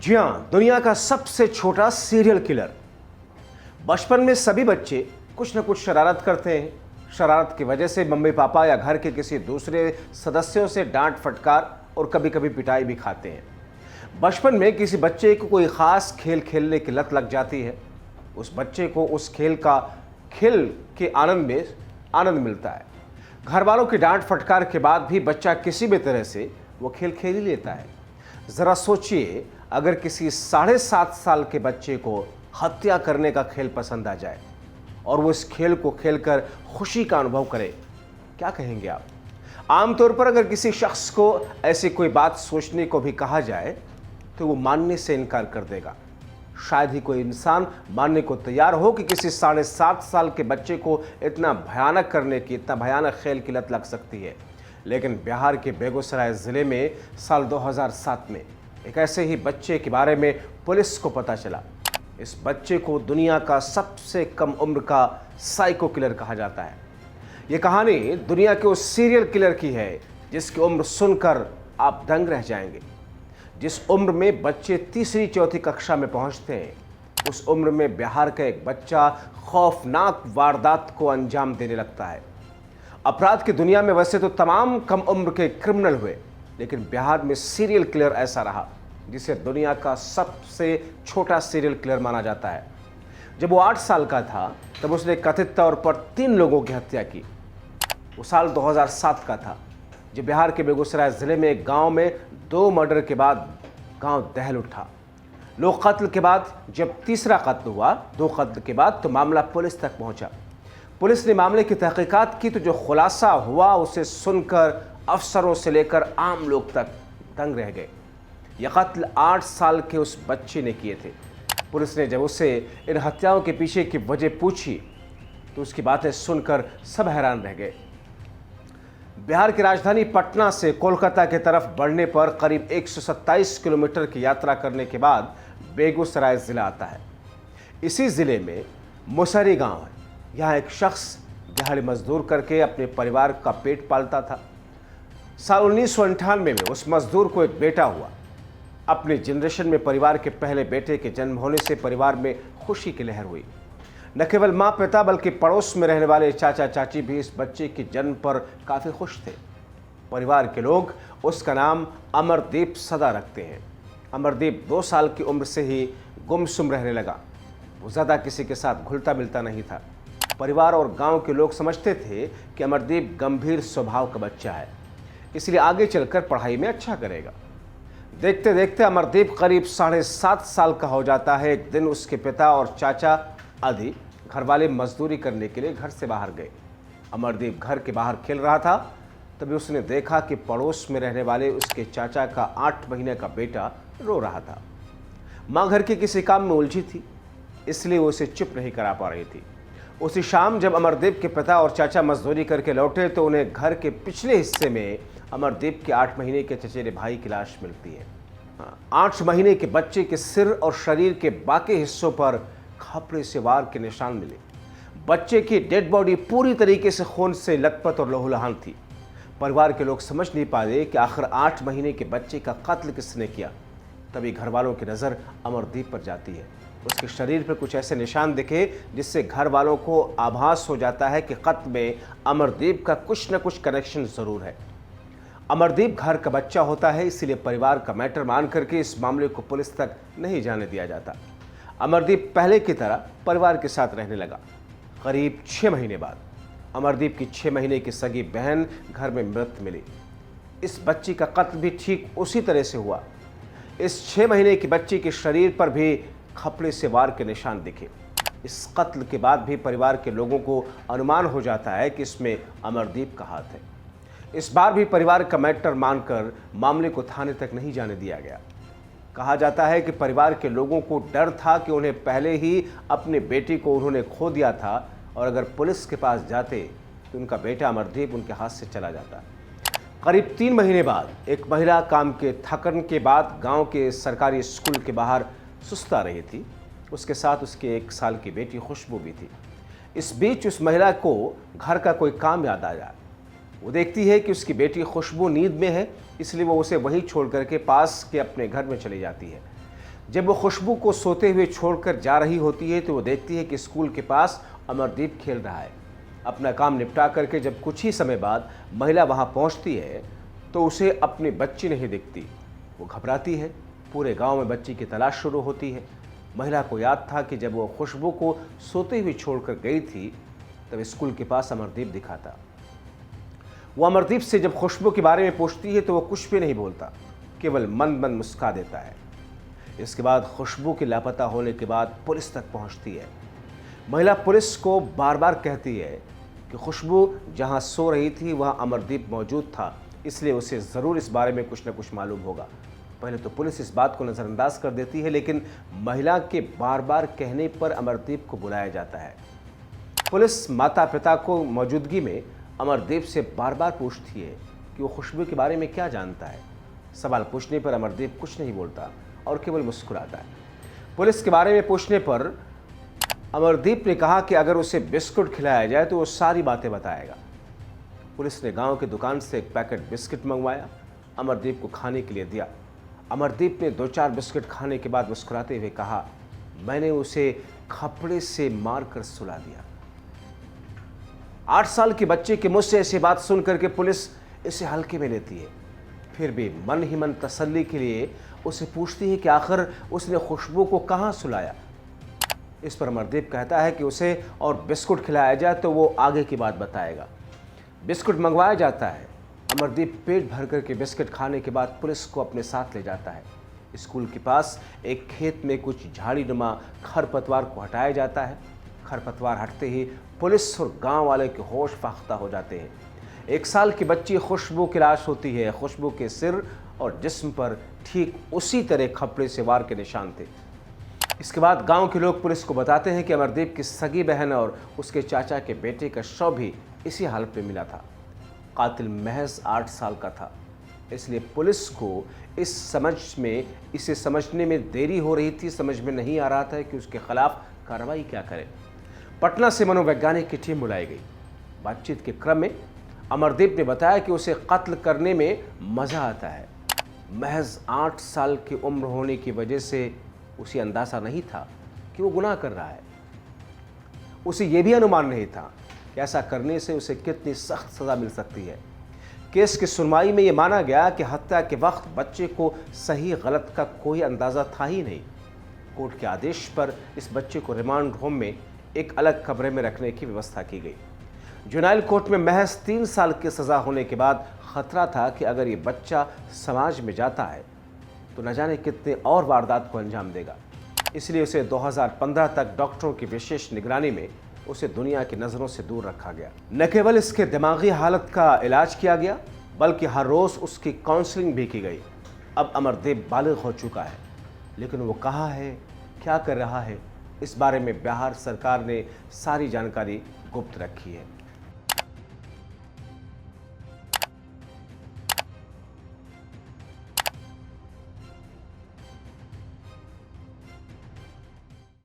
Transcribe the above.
जी हाँ, दुनिया का सबसे छोटा सीरियल किलर। बचपन में सभी बच्चे कुछ न कुछ शरारत करते हैं। शरारत की वजह से मम्मी पापा या घर के किसी दूसरे सदस्यों से डांट फटकार और कभी कभी पिटाई भी खाते हैं। बचपन में किसी बच्चे को कोई खास खेल खेलने की लत लग जाती है। उस बच्चे को उस खेल के आनंद मिलता है। घर वालों की डांट फटकार के बाद भी बच्चा किसी भी तरह से वो खेल खेल ही लेता है। ज़रा सोचिए, अगर किसी 7.5 साल के बच्चे को हत्या करने का खेल पसंद आ जाए और वो इस खेल को खेलकर खुशी का अनुभव करे, क्या कहेंगे आप? आमतौर पर अगर किसी शख्स को ऐसी कोई बात सोचने को भी कहा जाए तो वो मानने से इनकार कर देगा। शायद ही कोई इंसान मानने को तैयार हो कि किसी 7.5 साल के बच्चे को इतना भयानक खेल की लत लग सकती है। लेकिन बिहार के बेगूसराय ज़िले में साल 2007 में एक ऐसे ही बच्चे के बारे में पुलिस को पता चला। इस बच्चे को दुनिया का सबसे कम उम्र का साइको किलर कहा जाता है। ये कहानी दुनिया के उस सीरियल किलर की है जिसकी उम्र सुनकर आप दंग रह जाएंगे। जिस उम्र में बच्चे तीसरी चौथी कक्षा में पहुंचते हैं, उस उम्र में बिहार का एक बच्चा खौफनाक वारदात को अंजाम देने लगता है। अपराध की दुनिया में वैसे तो तमाम कम उम्र के क्रिमिनल हुए, लेकिन बिहार में सीरियल किलर ऐसा रहा जिसे दुनिया का सबसे छोटा सीरियल किलर माना जाता है। जब वो 8 साल का था तब उसने कथित तौर पर 3 लोगों की हत्या की। वो साल 2007 का था जब बिहार के बेगूसराय ज़िले में एक गांव में 2 मर्डर के बाद गांव दहल उठा। लोग कत्ल के बाद जब तीसरा कत्ल हुआ, 2 कत्ल के बाद, तो मामला पुलिस तक पहुंचा। पुलिस ने मामले की तहकीकात की तो जो खुलासा हुआ उसे सुनकर अफसरों से लेकर आम लोग तक दंग रह गए। यह कत्ल 8 साल के उस बच्चे ने किए थे। पुलिस ने जब उससे इन हत्याओं के पीछे की वजह पूछी तो उसकी बातें सुनकर सब हैरान रह गए। बिहार की राजधानी पटना से कोलकाता की तरफ बढ़ने पर करीब 127 किलोमीटर की यात्रा करने के बाद बेगूसराय जिला आता है। इसी जिले में मुसहरी गांव है। यहाँ एक शख्स दिहाड़ी मजदूर करके अपने परिवार का पेट पालता था। साल 1998 में उस मजदूर को एक बेटा हुआ। अपने जनरेशन में परिवार के पहले बेटे के जन्म होने से परिवार में खुशी की लहर हुई। न केवल माँ पिता बल्कि पड़ोस में रहने वाले चाचा चाची भी इस बच्चे के जन्म पर काफ़ी खुश थे। परिवार के लोग उसका नाम अमरदीप सदा रखते हैं। अमरदीप 2 साल की उम्र से ही गुमसुम रहने लगा। वो ज़्यादा किसी के साथ घुलता मिलता नहीं था। परिवार और गांव के लोग समझते थे कि अमरदीप गंभीर स्वभाव का बच्चा है, इसलिए आगे चलकर पढ़ाई में अच्छा करेगा। देखते देखते अमरदीप करीब 7.5 साल का हो जाता है। एक दिन उसके पिता और चाचा आदि घर वाले मजदूरी करने के लिए घर से बाहर गए। अमरदीप घर के बाहर खेल रहा था, तभी उसने देखा कि पड़ोस में रहने वाले उसके चाचा का 8 महीने का बेटा रो रहा था। माँ घर के किसी काम में उलझी थी, इसलिए वो उसे चुप नहीं करा पा रही थी। उसी शाम जब अमरदीप के पिता और चाचा मजदूरी करके लौटे तो उन्हें घर के पिछले हिस्से में अमरदीप के 8 महीने के चचेरे भाई की लाश मिलती है। 8 महीने के बच्चे के सिर और शरीर के बाकी हिस्सों पर खपड़े से वार के निशान मिले। बच्चे की डेड बॉडी पूरी तरीके से खून से लथपथ और लहूलुहान थी। परिवार के लोग समझ नहीं पाए कि आखिर 8 महीने के बच्चे का कत्ल किसने किया। तभी घर वालों की नज़र अमरदीप पर जाती है। उसके शरीर पर कुछ ऐसे निशान दिखे जिससे घर वालों को आभास हो जाता है कि कत्ल में अमरदीप का कुछ न कुछ कनेक्शन ज़रूर है। अमरदीप घर का बच्चा होता है, इसीलिए परिवार का मैटर मान करके इस मामले को पुलिस तक नहीं जाने दिया जाता। अमरदीप पहले की तरह परिवार के साथ रहने लगा। करीब 6 महीने बाद अमरदीप की 6 महीने की सगी बहन घर में मृत मिली। इस बच्ची का कत्ल भी ठीक उसी तरह से हुआ। इस 6 महीने की बच्ची के शरीर पर भी खपड़े से वार के निशान दिखे। इस कत्ल के बाद भी परिवार के लोगों को अनुमान हो जाता है कि इसमें अमरदीप का हाथ है। इस बार भी परिवार का मैटर मानकर मामले को थाने तक नहीं जाने दिया गया। कहा जाता है कि परिवार के लोगों को डर था कि उन्हें पहले ही अपने बेटी को उन्होंने खो दिया था और अगर पुलिस के पास जाते तो उनका बेटा अमरदीप उनके हाथ से चला जाता। करीब 3 महीने बाद एक महिला काम के थकन के बाद गांव के सरकारी स्कूल के बाहर सुस्ता रही थी। उसके साथ उसके 1 साल की बेटी खुशबू भी थी। इस बीच उस महिला को घर का कोई काम याद आ जाए। वो देखती है कि उसकी बेटी खुशबू नींद में है, इसलिए वो उसे वहीं छोड़ करके पास के अपने घर में चली जाती है। जब वो खुशबू को सोते हुए छोड़कर जा रही होती है तो वो देखती है कि स्कूल के पास अमरदीप खेल रहा है। अपना काम निपटा करके जब कुछ ही समय बाद महिला वहां पहुंचती है तो उसे अपनी बच्ची नहीं दिखती। वो घबराती है। पूरे गांव में बच्ची की तलाश शुरू होती है। महिला को याद था कि जब वो खुशबू को सोते हुए छोड़कर गई थी तब स्कूल के पास अमरदीप दिखा था। वो अमरदीप से जब खुशबू के बारे में पूछती है तो वो कुछ भी नहीं बोलता, केवल मंद मंद मुस्कुरा देता है। इसके बाद खुशबू के लापता होने के बाद पुलिस तक पहुंचती है। महिला पुलिस को बार बार कहती है कि खुशबू जहां सो रही थी वहां अमरदीप मौजूद था, इसलिए उसे ज़रूर इस बारे में कुछ न कुछ मालूम होगा। पहले तो पुलिस इस बात को नज़रअंदाज कर देती है, लेकिन महिला के बार बार कहने पर अमरदीप को बुलाया जाता है। पुलिस माता पिता को मौजूदगी में अमरदीप से बार बार पूछती है कि वो खुशबू के बारे में क्या जानता है। सवाल पूछने पर अमरदीप कुछ नहीं बोलता और केवल मुस्कुराता है। पुलिस के बारे में पूछने पर अमरदीप ने कहा कि अगर उसे बिस्कुट खिलाया जाए तो वो सारी बातें बताएगा। पुलिस ने गांव की दुकान से एक पैकेट बिस्किट मंगवाया, अमरदीप को खाने के लिए दिया। अमरदीप ने 2-4 बिस्किट खाने के बाद मुस्कुराते हुए कहा, मैंने उसे खपड़े से मारकर सुला दिया। 8 साल के बच्चे के मुंह से ऐसी बात सुन करके पुलिस इसे हल्के में लेती है। फिर भी मन ही मन तसल्ली के लिए उसे पूछती है कि आखिर उसने खुशबू को कहाँ सुलाया। इस पर अमरदीप कहता है कि उसे और बिस्कुट खिलाया जाए तो वो आगे की बात बताएगा। बिस्कुट मंगवाया जाता है। अमरदीप पेट भर करके बिस्किट खाने के बाद पुलिस को अपने साथ ले जाता है। स्कूल के पास एक खेत में कुछ झाड़ीनुमा खरपतवार को हटाया जाता है। खरपतवार हटते ही पुलिस और गांव वाले के होश फाख्ता हो जाते हैं। 1 साल की बच्ची खुशबू की लाश होती है। खुशबू के सिर और जिस्म पर ठीक उसी तरह खपड़े से वार के निशान थे। इसके बाद गांव के लोग पुलिस को बताते हैं कि अमरदीप की सगी बहन और उसके चाचा के बेटे का शव भी इसी हालत में मिला था। कातिल महज 8 साल का था, इसलिए पुलिस को इसे समझने में देरी हो रही थी। समझ में नहीं आ रहा था कि उसके खिलाफ कार्रवाई क्या करे। पटना से मनोवैज्ञानिक की टीम बुलाई गई। बातचीत के क्रम में अमरदीप ने बताया कि उसे कत्ल करने में मज़ा आता है। महज 8 साल की उम्र होने की वजह से उसे अंदाज़ा नहीं था कि वो गुनाह कर रहा है। उसे यह भी अनुमान नहीं था कि ऐसा करने से उसे कितनी सख्त सज़ा मिल सकती है। केस की सुनवाई में यह माना गया कि हत्या के वक्त बच्चे को सही गलत का कोई अंदाज़ा था ही नहीं। कोर्ट के आदेश पर इस बच्चे को रिमांड होम में एक अलग कमरे में रखने की व्यवस्था की गई। जुनाइल कोर्ट में महज 3 साल की सज़ा होने के बाद खतरा था कि अगर ये बच्चा समाज में जाता है तो न जाने कितने और वारदात को अंजाम देगा। इसलिए उसे 2015 तक डॉक्टरों की विशेष निगरानी में उसे दुनिया की नज़रों से दूर रखा गया। न केवल इसके दिमागी हालत का इलाज किया गया, बल्कि हर रोज़ उसकी काउंसलिंग भी की गई। अब अमरदीप बालिग हो चुका है, लेकिन वो कहाँ है, क्या कर रहा है, इस बारे में बिहार सरकार ने सारी जानकारी गुप्त रखी है।